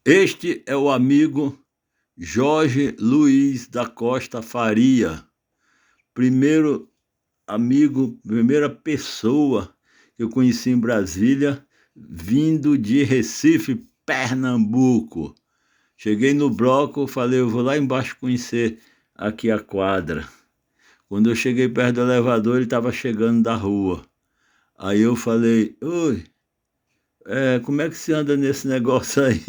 Este é o amigo Jorge Luiz da Costa Faria, primeiro amigo, primeira pessoa que eu conheci em Brasília, vindo de Recife, Pernambuco. Cheguei no bloco, falei, eu vou lá embaixo conhecer aqui a quadra. Quando eu cheguei perto do elevador, ele estava chegando da rua. Aí eu falei, oi, como é que se anda nesse negócio aí?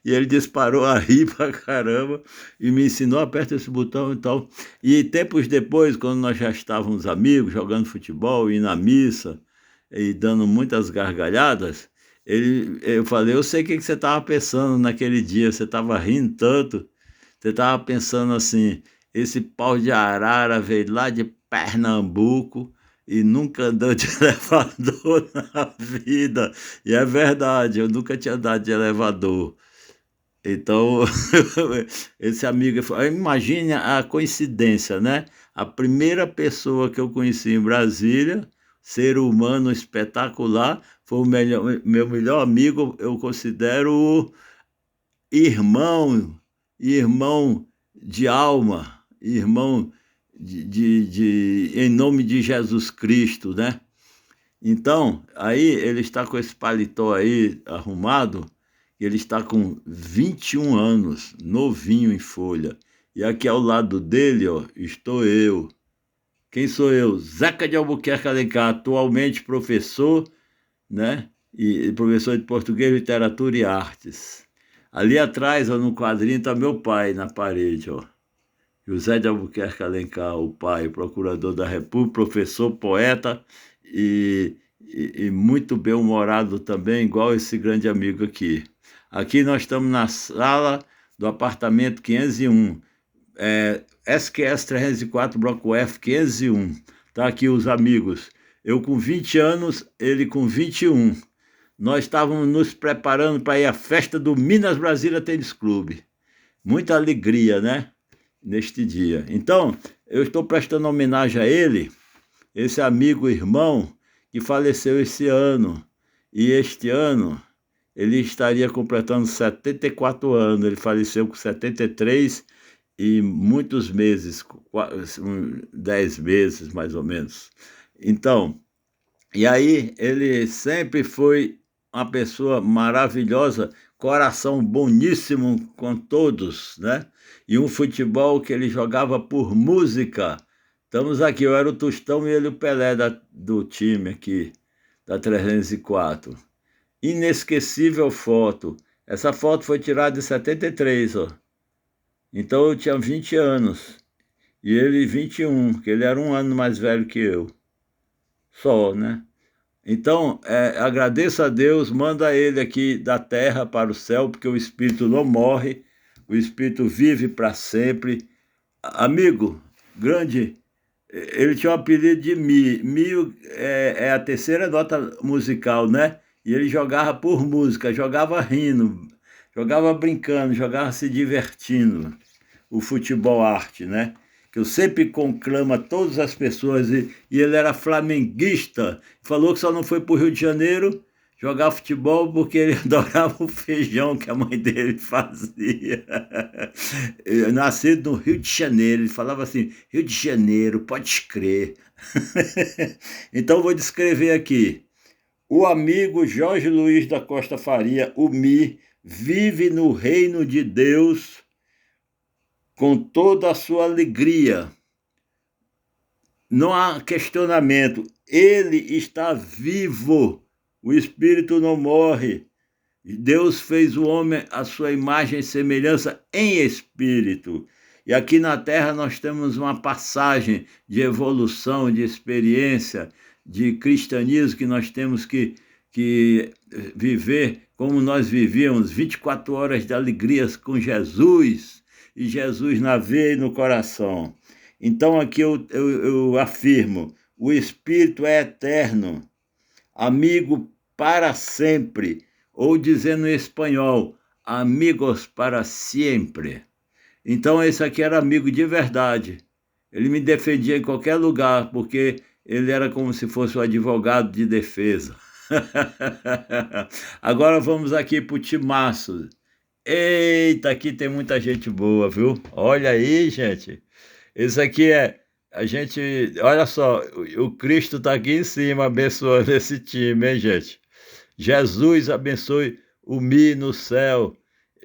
E ele disparou a rir pra caramba e me ensinou, aperta esse botão e tal. E tempos depois, quando nós já estávamos amigos, jogando futebol, indo à missa e dando muitas gargalhadas, eu falei, eu sei o que você estava pensando naquele dia, você estava rindo tanto, você estava pensando assim, esse pau de arara veio lá de Pernambuco e nunca andou de elevador na vida. E é verdade, eu nunca tinha andado de elevador. Então, esse amigo, imagine a coincidência, né? A primeira pessoa que eu conheci em Brasília, ser humano espetacular, foi meu melhor amigo, eu considero irmão, irmão de alma, irmão em nome de Jesus Cristo, né? Então, aí ele está com esse paletó aí arrumado, ele está com 21 anos, novinho em folha. E aqui ao lado dele, ó, estou eu. Quem sou eu? Zeca de Albuquerque Alencar, atualmente professor, né? E professor de português, literatura e artes. Ali atrás, ó, no quadrinho, está meu pai na parede, ó. José de Albuquerque Alencar, o pai, procurador da República, professor, poeta e muito bem-humorado também, igual esse grande amigo aqui. Aqui nós estamos na sala do apartamento 501, SQS 304, Bloco F 501. Tá aqui os amigos. Eu com 20 anos, ele com 21. Nós estávamos nos preparando para ir à festa do Minas Brasília Tênis Clube. Muita alegria, né? Neste dia. Então, eu estou prestando homenagem a ele, esse amigo irmão que faleceu esse ano. E este ano ele estaria completando 74 anos. Ele faleceu com 73 e muitos meses, 10 meses mais ou menos. Então, e aí ele sempre foi uma pessoa maravilhosa, coração boníssimo com todos, né? E um futebol que ele jogava por música. Estamos aqui, eu era o Tostão e ele o Pelé do time aqui, da 304. Inesquecível foto. Essa foto foi tirada em 73, ó. Então eu tinha 20 anos e ele 21, que ele era um ano mais velho que eu. Só, né? Então, agradeço a Deus, manda ele aqui da terra para o céu, porque o espírito não morre, o espírito vive para sempre. Amigo, grande, ele tinha o apelido de Mi. Mi é a terceira nota musical, né? E ele jogava por música, jogava rindo, jogava brincando, jogava se divertindo. O futebol arte, né? Que eu sempre conclamo a todas as pessoas, e ele era flamenguista, falou que só não foi para o Rio de Janeiro jogar futebol porque ele adorava o feijão que a mãe dele fazia. Nascido no Rio de Janeiro, ele falava assim, Rio de Janeiro, pode crer. Então vou descrever aqui. O amigo Jorge Luiz da Costa Faria, o Mi, vive no reino de Deus com toda a sua alegria. Não há questionamento. Ele está vivo. O espírito não morre. Deus fez o homem à sua imagem e semelhança em espírito. E aqui na Terra nós temos uma passagem de evolução, de experiência, de cristianismo que nós temos que viver como nós vivíamos, 24 horas de alegrias com Jesus, e Jesus na veia e no coração. Então aqui eu afirmo, o Espírito é eterno, amigo para sempre, ou dizendo em espanhol, amigos para sempre. Então esse aqui era amigo de verdade. Ele me defendia em qualquer lugar, porque ele era como se fosse o advogado de defesa. Agora vamos aqui pro timaço. Eita, aqui tem muita gente boa, viu? Olha aí, gente. Isso aqui é a gente, olha só, o Cristo está aqui em cima abençoando esse time, hein, gente? Jesus abençoe o Mi no céu.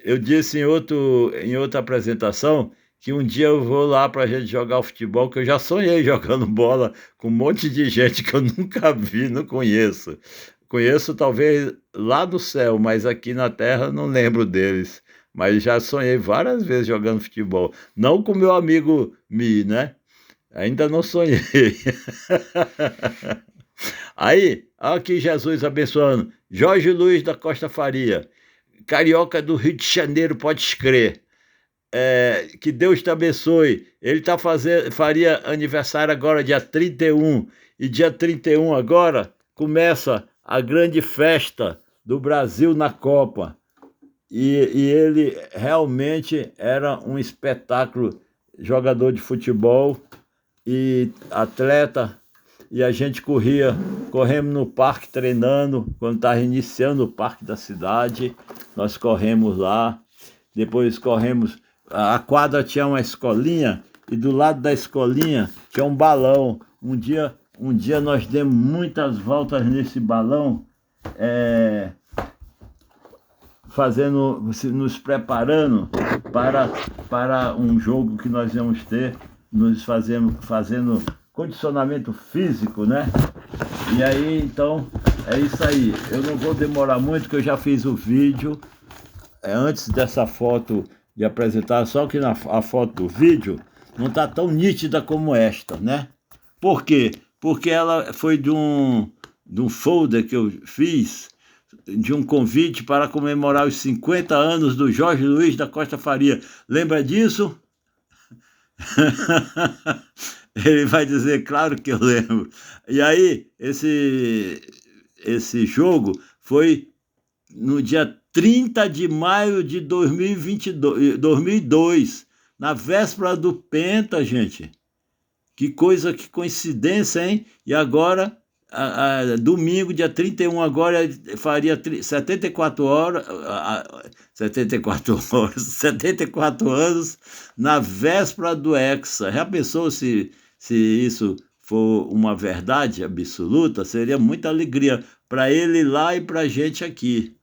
Eu disse em outra apresentação que um dia eu vou lá para a gente jogar o futebol, que eu já sonhei jogando bola com um monte de gente que eu nunca vi, não conheço. Conheço talvez lá do céu, mas aqui na terra não lembro deles. Mas já sonhei várias vezes jogando futebol. Não com meu amigo Mi, né? Ainda não sonhei. Aí, aqui Jesus abençoando. Jorge Luiz da Costa Faria, carioca do Rio de Janeiro, pode crer. Que Deus te abençoe. Ele faria aniversário agora, dia 31. E dia 31 agora começa a grande festa do Brasil na Copa. E ele realmente era um espetáculo, jogador de futebol e atleta. E a gente corremos no parque treinando, quando estava iniciando o parque da cidade, nós corremos lá, depois corremos, a quadra tinha uma escolinha, e do lado da escolinha tinha um balão. Um dia nós demos muitas voltas nesse balão, nos preparando para um jogo que nós íamos ter, nos fazendo condicionamento físico, né? E aí, então, é isso aí. Eu não vou demorar muito, que eu já fiz o vídeo antes dessa foto de apresentar, só que a foto do vídeo não está tão nítida como esta, né? Por quê? Porque ela foi de um folder que eu fiz, de um convite para comemorar os 50 anos do Jorge Luiz da Costa Faria. Lembra disso? Ele vai dizer, claro que eu lembro. E aí, esse jogo foi no dia 30 de maio de 2002, na véspera do Penta, gente. Que coisa, que coincidência, hein? E agora, domingo, dia 31, agora faria 74 horas, 74 horas, 74 anos, na véspera do Hexa. Já pensou se isso for uma verdade absoluta? Seria muita alegria para ele lá e para a gente aqui.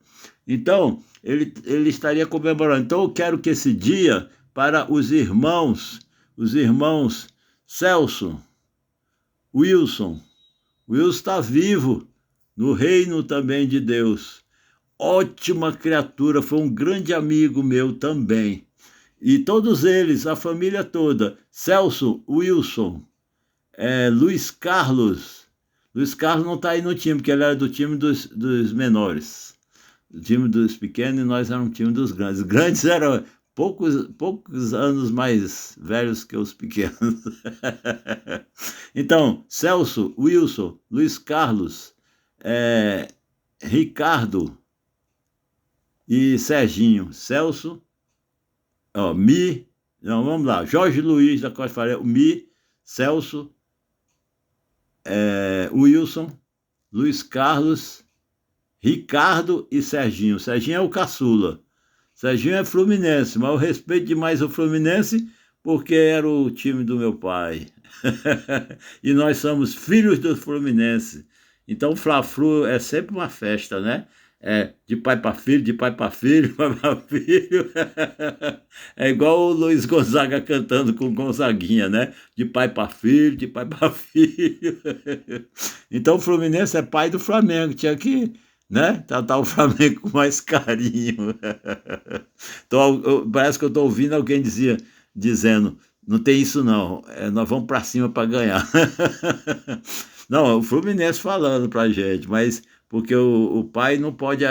Então, ele estaria comemorando. Então, eu quero que esse dia, para os irmãos Celso, Wilson está vivo no reino também de Deus. Ótima criatura, foi um grande amigo meu também. E todos eles, a família toda, Celso, Wilson, Luiz Carlos. Luiz Carlos não está aí no time, porque ele era do time dos menores. Do time dos pequenos, e nós éramos um time dos grandes. Os grandes eram poucos anos mais velhos que os pequenos. Então, Celso, Wilson, Luiz Carlos, Ricardo e Serginho. Celso, vamos lá, Jorge Luiz da Costa Faria, Mi, Celso, Wilson, Luiz Carlos, Ricardo e Serginho. Serginho é o caçula. Serginho é Fluminense, mas eu respeito demais o Fluminense porque era o time do meu pai. E nós somos filhos do Fluminense. Então o Fla-Flu é sempre uma festa, né? De pai para filho, de pai para filho, pai para filho. É igual o Luiz Gonzaga cantando com Gonzaguinha, né? De pai para filho, de pai para filho. Então o Fluminense é pai do Flamengo. Tinha que, né, tratar o Flamengo com mais carinho. Então, parece que eu estou ouvindo alguém dizendo, não tem isso não, nós vamos para cima para ganhar. Não, o Fluminense falando para a gente, mas porque o pai não pode,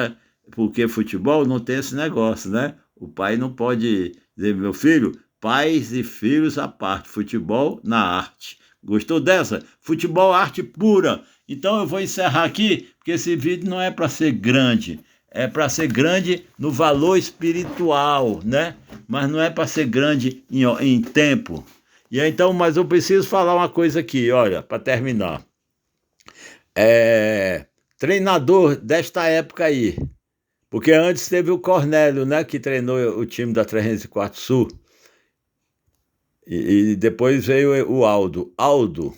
porque futebol não tem esse negócio, né? O pai não pode dizer, meu filho, pais e filhos à parte, futebol na arte. Gostou dessa? Futebol, arte pura. Então eu vou encerrar aqui, porque esse vídeo não é para ser grande. É para ser grande no valor espiritual, né? Mas não é para ser grande em tempo. E então, mas eu preciso falar uma coisa aqui, olha, para terminar. treinador desta época aí, porque antes teve o Cornélio, né, que treinou o time da 304 Sul, e depois veio o Aldo. Aldo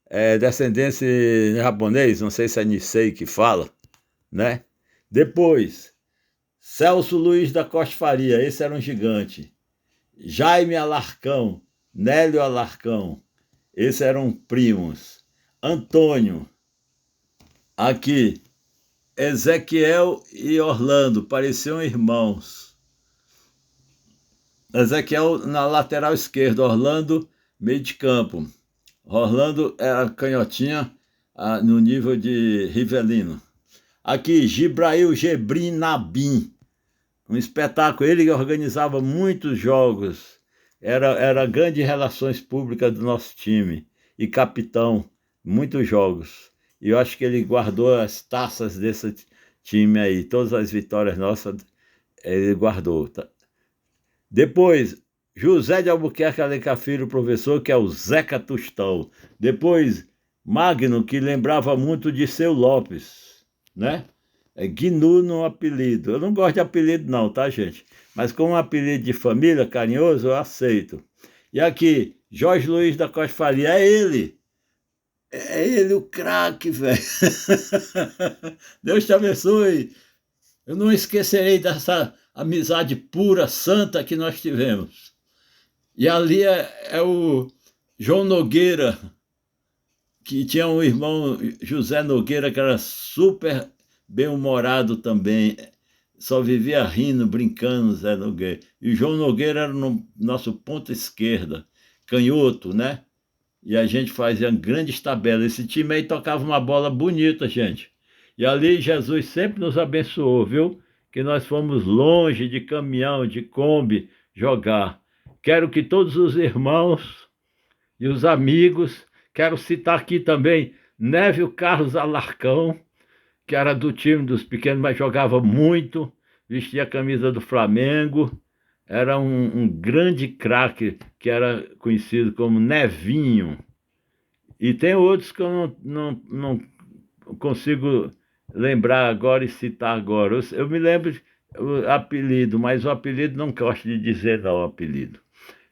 é descendência japonês, não sei se é Nisei que fala, né? Depois, Celso Luiz da Costa Faria, esse era um gigante. Jaime Alarcão, Nélio Alarcão, esses eram primos. Antônio, aqui, Ezequiel e Orlando, pareciam irmãos. Ezequiel na lateral esquerda, Orlando meio de campo. Orlando era canhotinha no nível de Rivelino. Aqui, Gibrail Gebrim Nabim, um espetáculo. Ele organizava muitos jogos, era grande em relações públicas do nosso time e capitão, muitos jogos. E eu acho que ele guardou as taças desse time aí, todas as vitórias nossas ele guardou. Tá? Depois, José de Albuquerque Alencar Filho, professor, que é o Zeca Tostão. Depois, Magno, que lembrava muito de Seu Lopes, né? É Gnu no apelido. Eu não gosto de apelido não, tá, gente? Mas como apelido de família, carinhoso, eu aceito. E aqui, Jorge Luiz da Costa Faria, é ele. É ele o craque, velho. Deus te abençoe. Eu não esquecerei dessa amizade pura, santa que nós tivemos. E ali é o João Nogueira, que tinha um irmão, José Nogueira, que era super bem-humorado também. Só vivia rindo, brincando, Zé Nogueira. E o João Nogueira era no nosso ponta esquerda, canhoto, né? E a gente fazia grandes tabelas. Esse time aí tocava uma bola bonita, gente. E ali Jesus sempre nos abençoou, viu? Que nós fomos longe de caminhão, de Kombi, jogar. Quero que todos os irmãos e os amigos, quero citar aqui também Névio Carlos Alarcão, que era do time dos pequenos, mas jogava muito, vestia a camisa do Flamengo, era um grande craque, que era conhecido como Nevinho. E tem outros que eu não consigo lembrar agora e citar agora. Eu me lembro o apelido, mas o apelido não gosto de dizer não, o apelido.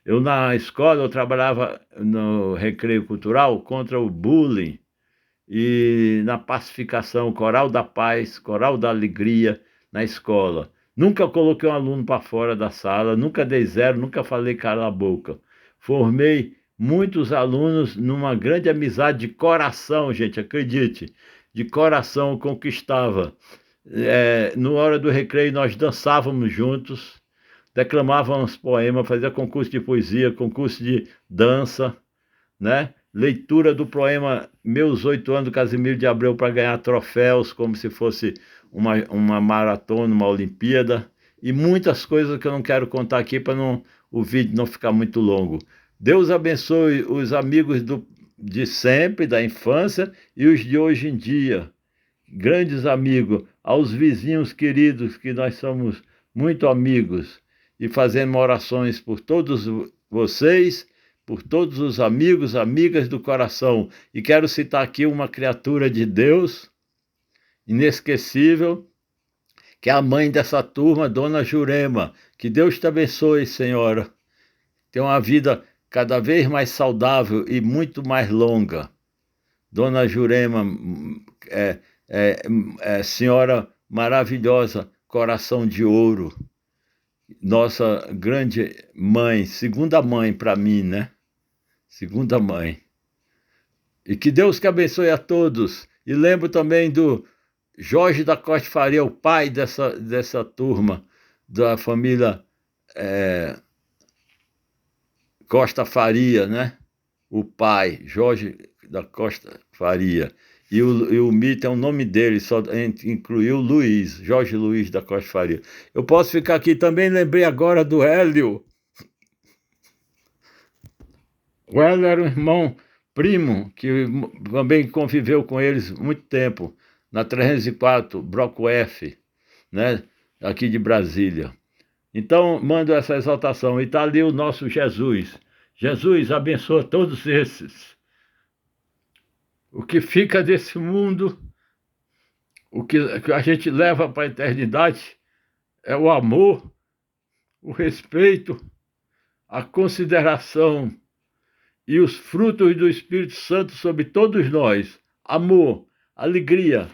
Eu na escola, eu trabalhava no recreio cultural contra o bullying e na pacificação, coral da paz, coral da alegria na escola. Nunca coloquei um aluno para fora da sala, nunca dei zero, nunca falei cala a boca. Formei muitos alunos numa grande amizade de coração, gente, acredite, de coração eu conquistava. Na hora do recreio nós dançávamos juntos, declamávamos poemas, fazia concurso de poesia, concurso de dança, né? Leitura do poema Meus 8 anos do Casimiro de Abreu para ganhar troféus, como se fosse uma maratona, uma Olimpíada, e muitas coisas que eu não quero contar aqui para o vídeo não ficar muito longo. Deus abençoe os amigos de sempre, da infância, e os de hoje em dia. Grandes amigos, aos vizinhos queridos, que nós somos muito amigos, e fazendo orações por todos vocês, por todos os amigos, amigas do coração. E quero citar aqui uma criatura de Deus, inesquecível, que é a mãe dessa turma, Dona Jurema. Que Deus te abençoe, senhora. Tenha uma vida cada vez mais saudável e muito mais longa. Dona Jurema, senhora maravilhosa, coração de ouro. Nossa grande mãe, segunda mãe para mim, né? Segunda mãe. E que Deus que abençoe a todos. E lembro também do Jorge da Costa Faria, o pai dessa turma, da família Costa Faria, né? O pai, Jorge da Costa Faria. E o mito é o nome dele, só incluiu Luiz, Jorge Luiz da Costa Faria. Eu posso ficar aqui também, lembrei agora do Hélio. O Hélio era um irmão primo, que também conviveu com eles muito tempo, na 304, Bloco F, né? Aqui de Brasília. Então, mando essa exaltação. E está ali o nosso Jesus. Jesus abençoa todos esses. O que fica desse mundo O que a gente leva para a eternidade é o amor, o respeito, a consideração e os frutos do Espírito Santo sobre todos nós: amor, alegria,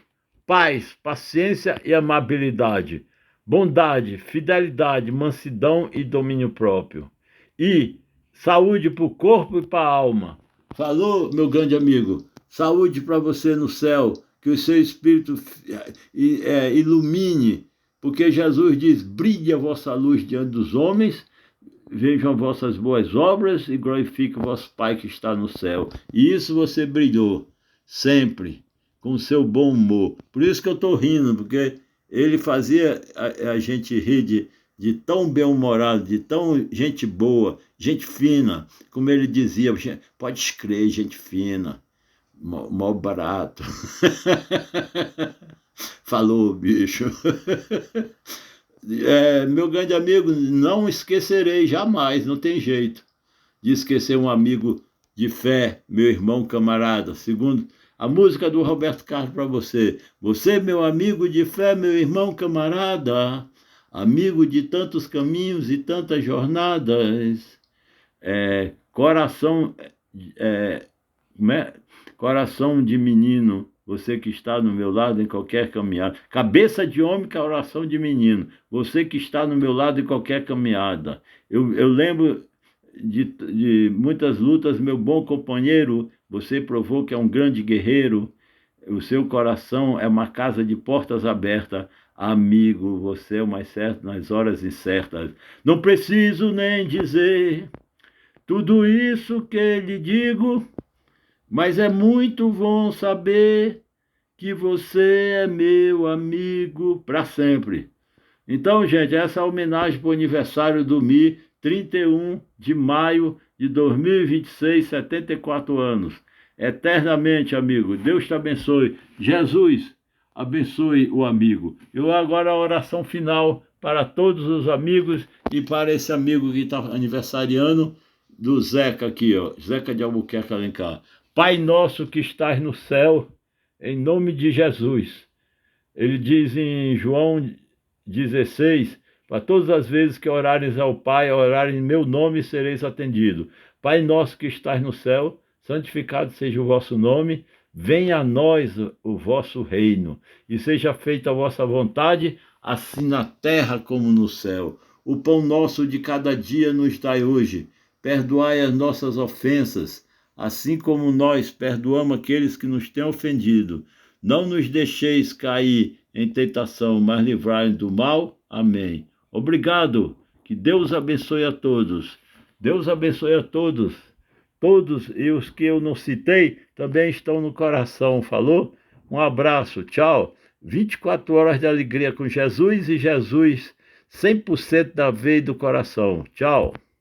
paz, paciência e amabilidade, bondade, fidelidade, mansidão e domínio próprio. E saúde para o corpo e para a alma. Falou, meu grande amigo. Saúde para você no céu, que o seu espírito ilumine, porque Jesus diz: brilhe a vossa luz diante dos homens, vejam vossas boas obras e glorifiquem o vosso Pai que está no céu. E isso você brilhou sempre, com o seu bom humor. Por isso que eu estou rindo, porque ele fazia a gente rir de tão bem-humorado, de tão gente boa, gente fina, como ele dizia: pode crer, gente fina, mal barato. Falou, bicho. Meu grande amigo, não esquecerei jamais, não tem jeito de esquecer um amigo de fé, meu irmão camarada. Segundo a música do Roberto Carlos para você: você, meu amigo de fé, meu irmão camarada, amigo de tantos caminhos e tantas jornadas, coração de menino, você que está no meu lado em qualquer caminhada. Cabeça de homem, coração de menino, você que está no meu lado em qualquer caminhada. Eu lembro de muitas lutas, meu bom companheiro, você provou que é um grande guerreiro. O seu coração é uma casa de portas abertas. Amigo, você é o mais certo nas horas incertas. Não preciso nem dizer tudo isso que lhe digo, mas é muito bom saber que você é meu amigo para sempre. Então, gente, essa é a homenagem para o aniversário do Mi, 31 de maio de 2026, 74 anos. Eternamente, amigo. Deus te abençoe. Jesus abençoe o amigo. Eu agora a oração final para todos os amigos e para esse amigo que está aniversariando, do Zeca aqui, ó, Zeca de Albuquerque, Alencar. Pai nosso que estás no céu, em nome de Jesus. Ele diz em João 16, para todas as vezes que orares ao Pai, orares em meu nome, sereis atendido. Pai nosso que estás no céu, santificado seja o vosso nome, venha a nós o vosso reino, e seja feita a vossa vontade, assim na terra como no céu. O pão nosso de cada dia nos dai hoje. Perdoai as nossas ofensas, assim como nós perdoamos aqueles que nos têm ofendido. Não nos deixeis cair em tentação, mas livrai-nos do mal. Amém. Obrigado. Que Deus abençoe a todos. Deus abençoe a todos. Todos, e os que eu não citei também estão no coração. Falou? Um abraço. Tchau. 24 horas de alegria com Jesus, e Jesus 100% da veia e do coração. Tchau.